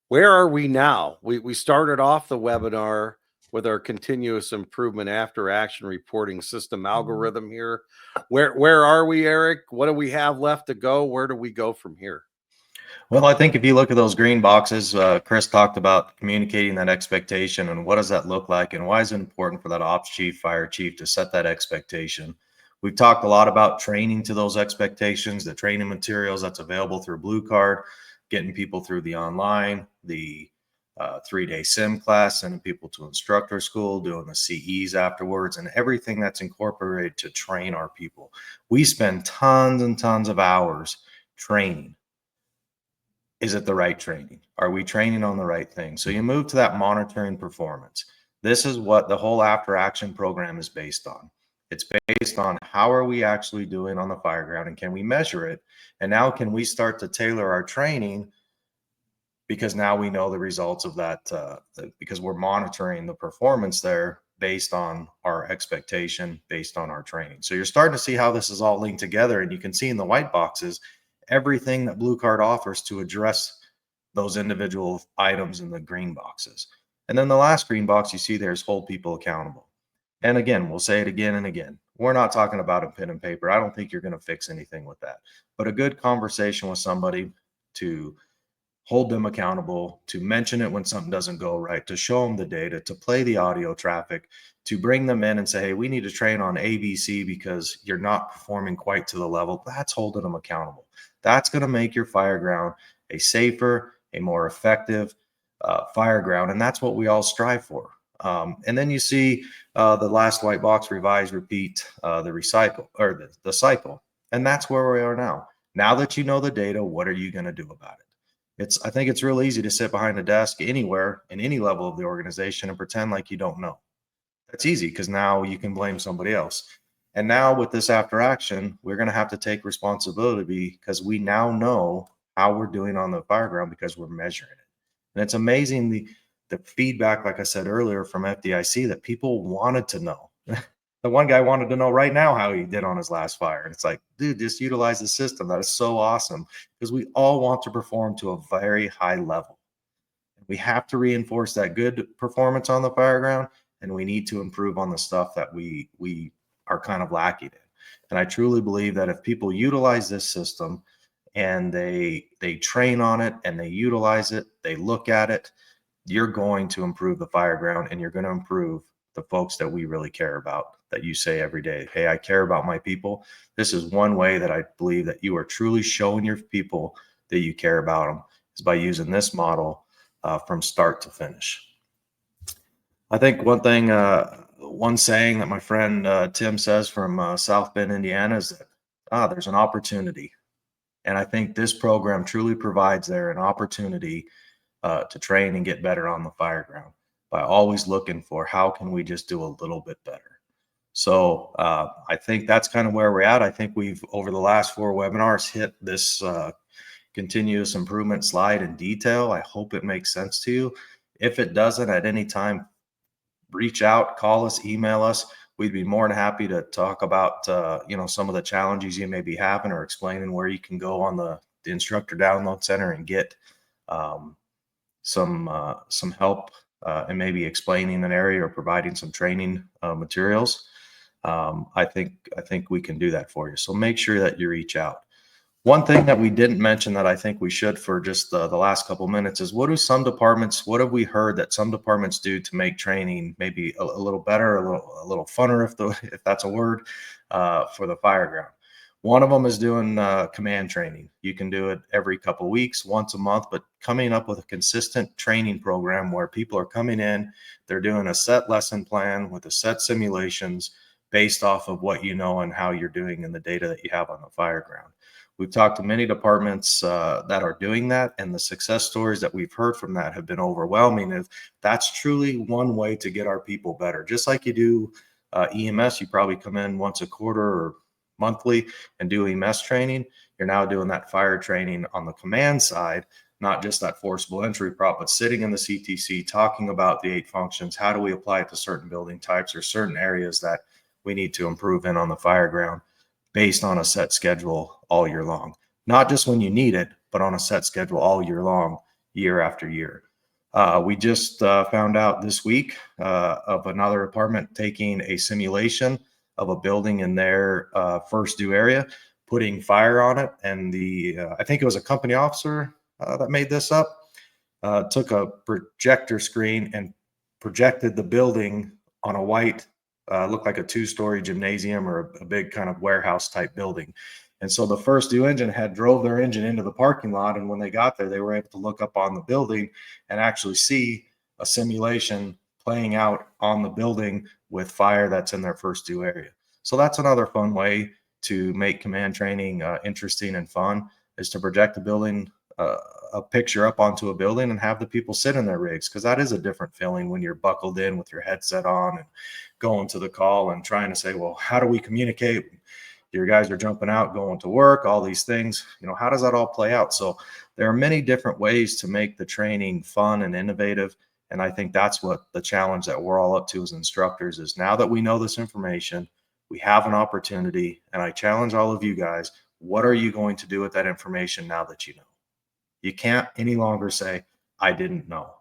where are we now? We started off the webinar with our continuous improvement after action reporting system algorithm here. Where are we, Eric? What do we have left to go? Where do we go from here? Well, I think if you look at those green boxes, Chris talked about communicating that expectation and what does that look like and why is it important for that ops chief, fire chief to set that expectation. We've talked a lot about training to those expectations, the training materials that's available through Blue Card, getting people through the online, the 3-day sim class, sending people to instructor school, doing the CEs afterwards, and everything that's incorporated to train our people. We spend tons and tons of hours training. Is it the right training? Are we training on the right thing? So you move to that monitoring performance. This is what the whole after action program is based on. It's based on how are we actually doing on the fire ground and can we measure it? And now can we start to tailor our training because now we know the results of that because we're monitoring the performance there based on our expectation, based on our training. So you're starting to see how this is all linked together, and you can see in the white boxes everything that Blue Card offers to address those individual items in the green boxes. And then the last green box you see there is hold people accountable. And again, we'll say it again and again. We're not talking about a pen and paper. I don't think you're going to fix anything with that. But a good conversation with somebody to hold them accountable, to mention it when something doesn't go right, to show them the data, to play the audio traffic, to bring them in and say, hey, we need to train on ABC because you're not performing quite to the level. That's holding them accountable. That's going to make your fire ground a safer, a more effective fire ground. And that's what we all strive for. And then you see the last white box, revise, repeat, the recycle or the cycle. And that's where we are now. Now that you know the data, what are you going to do about it? I think it's real easy to sit behind a desk anywhere in any level of the organization and pretend like you don't know. That's easy because now you can blame somebody else. And now with this after action, we're going to have to take responsibility because we now know how we're doing on the fire ground because we're measuring it. And it's amazing the feedback, like I said earlier, from FDIC that people wanted to know. The one guy wanted to know right now how he did on his last fire. And it's like, dude, just utilize the system. That is so awesome because we all want to perform to a very high level. We have to reinforce that good performance on the fire ground, and we need to improve on the stuff that we are kind of lacking in. And I truly believe that if people utilize this system and they train on it and they utilize it, they look at it, you're going to improve the fire ground, and you're going to improve the folks that we really care about, that you say every day, hey, I care about my people. This is one way that I believe that you are truly showing your people that you care about them, is by using this model from start to finish. I think one thing, one saying that my friend Tim says from South Bend, Indiana, is that there's an opportunity. And I think this program truly provides there an opportunity to train and get better on the fire ground by always looking for how can we just do a little bit better. So I think that's kind of where we're at. I think we've, over the last 4 webinars, hit this continuous improvement slide in detail. I hope it makes sense to you. If it doesn't, at any time, reach out, call us, email us. We'd be more than happy to talk about, some of the challenges you may be having, or explaining where you can go on the Instructor Download Center and get some help and maybe explaining an area or providing some training materials. I think we can do that for you. So make sure that you reach out. One thing that we didn't mention that I think we should for just the last couple minutes is, what have we heard that some departments do to make training maybe a little better, a little funner, if that's a word, for the fire ground. One of them is doing command training. You can do it every couple weeks, once a month, but coming up with a consistent training program where people are coming in, they're doing a set lesson plan with a set simulations based off of what you know and how you're doing in the data that you have on the fire ground. We've talked to many departments that are doing that, and the success stories that we've heard from that have been overwhelming. If that's truly one way to get our people better, just like you do EMS, you probably come in once a quarter or monthly and do EMS training. You're now doing that fire training on the command side, not just that forcible entry prop, but sitting in the CTC talking about the 8 functions. How do we apply it to certain building types or certain areas that we need to improve in on the fire ground, based on a set schedule all year long? Not just when you need it, but on a set schedule all year long, year after year. We just found out this week of another department taking a simulation of a building in their first due area, putting fire on it. And I think it was a company officer that made this up, took a projector screen and projected the building on a white, looked like a 2-story gymnasium or a big kind of warehouse type building. And so the first due engine drove their engine into the parking lot. And when they got there, they were able to look up on the building and actually see a simulation playing out on the building with fire that's in their first due area. So that's another fun way to make command training interesting and fun, is to project a picture up onto a building and have the people sit in their rigs, because that is a different feeling when you're buckled in with your headset on and going to the call and trying to say, well, how do we communicate? Your guys are jumping out, going to work, all these things, how does that all play out? So there are many different ways to make the training fun and innovative. And I think that's what the challenge that we're all up to as instructors is, now that we know this information, we have an opportunity. And I challenge all of you guys, what are you going to do with that information now that you know? You can't any longer say, I didn't know.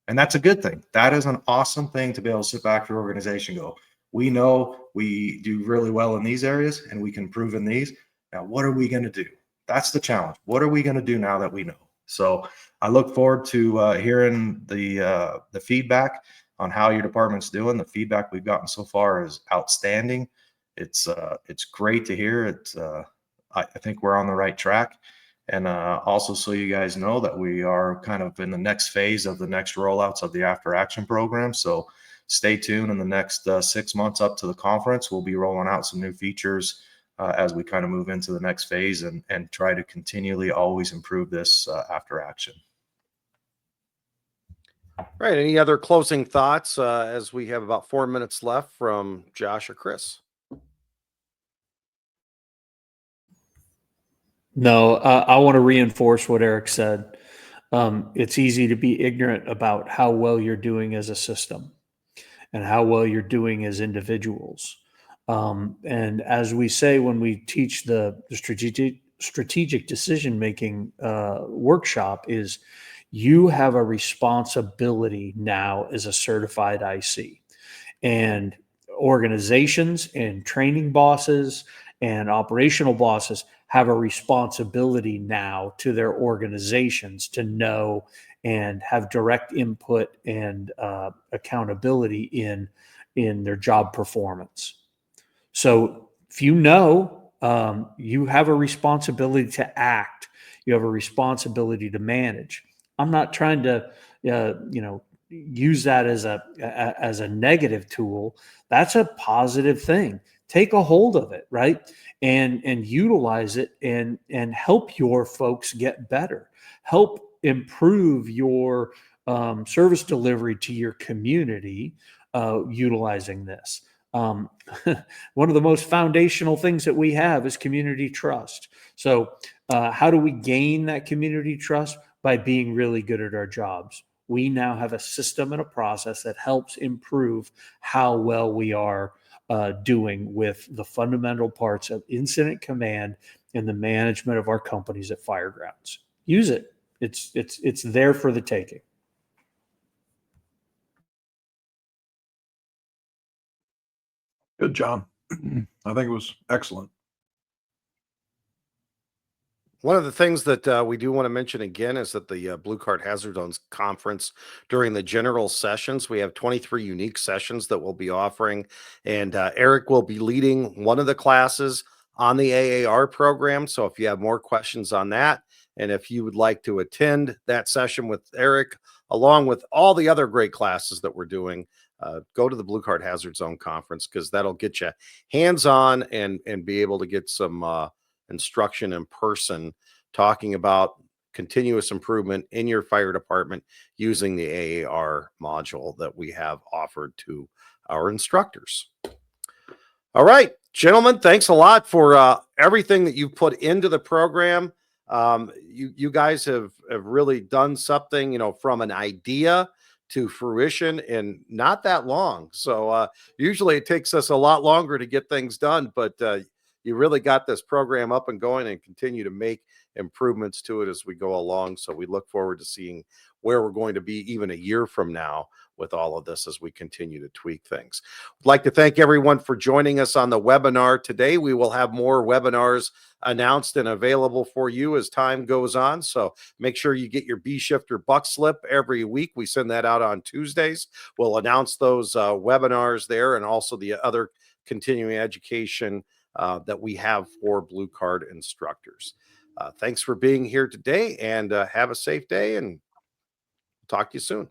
And that's a good thing. That is an awesome thing to be able to sit back to your organization and go, we know we do really well in these areas and we can improve in these. Now, what are we going to do? That's the challenge. What are we going to do now that we know? So I look forward to hearing the feedback on how your department's doing. The feedback we've gotten so far is outstanding. It's great to hear. I think we're on the right track. And also, so you guys know that we are kind of in the next phase of the next rollouts of the After Action program. So stay tuned. In the next 6 months up to the conference, we'll be rolling out some new features as we kind of move into the next phase and try to continually always improve this After Action. Right. Any other closing thoughts as we have about 4 minutes left from Josh or Chris? No, I want to reinforce what Eric said. It's easy to be ignorant about how well you're doing as a system and how well you're doing as individuals. And as we say when we teach the strategic decision-making workshop, is you have a responsibility now as a certified IC. And organizations and training bosses and operational bosses have a responsibility now to their organizations to know and have direct input and accountability in their job performance. So if you know you have a responsibility to act, you have a responsibility to manage. I'm not trying to, use that as a negative tool. That's a positive thing. Take a hold of it, right, and utilize it and help your folks get better. Help improve your service delivery to your community utilizing this. Um, One of the most foundational things that we have is community trust. So, how do we gain that community trust? By being really good at our jobs. We now have a system and a process that helps improve how well we are doing with the fundamental parts of incident command and the management of our companies at Firegrounds. Use it. It's there for the taking. Good, John. I think it was excellent. One of the things that we do want to mention again is that the Blue Card Hazard Zones Conference, during the general sessions, we have 23 unique sessions that we'll be offering. And Eric will be leading one of the classes on the AAR program. So if you have more questions on that, and if you would like to attend that session with Eric, along with all the other great classes that we're doing, go to the Blue Card Hazard Zone Conference, because that'll get you hands-on and be able to get some instruction in person, talking about continuous improvement in your fire department using the AAR module that we have offered to our instructors. All right, gentlemen, thanks a lot for everything that you've put into the program. You guys have really done something, from an idea to fruition in not that long. So usually it takes us a lot longer to get things done, but you really got this program up and going and continue to make improvements to it as we go along. So we look forward to seeing where we're going to be even a year from now with all of this as we continue to tweak things. I'd like to thank everyone for joining us on the webinar today. We will have more webinars announced and available for you as time goes on. So make sure you get your B Shifter Buck Slip every week. We send that out on Tuesdays. We'll announce those webinars there, and also the other continuing education that we have for Blue Card instructors. Thanks for being here today, and have a safe day, and talk to you soon.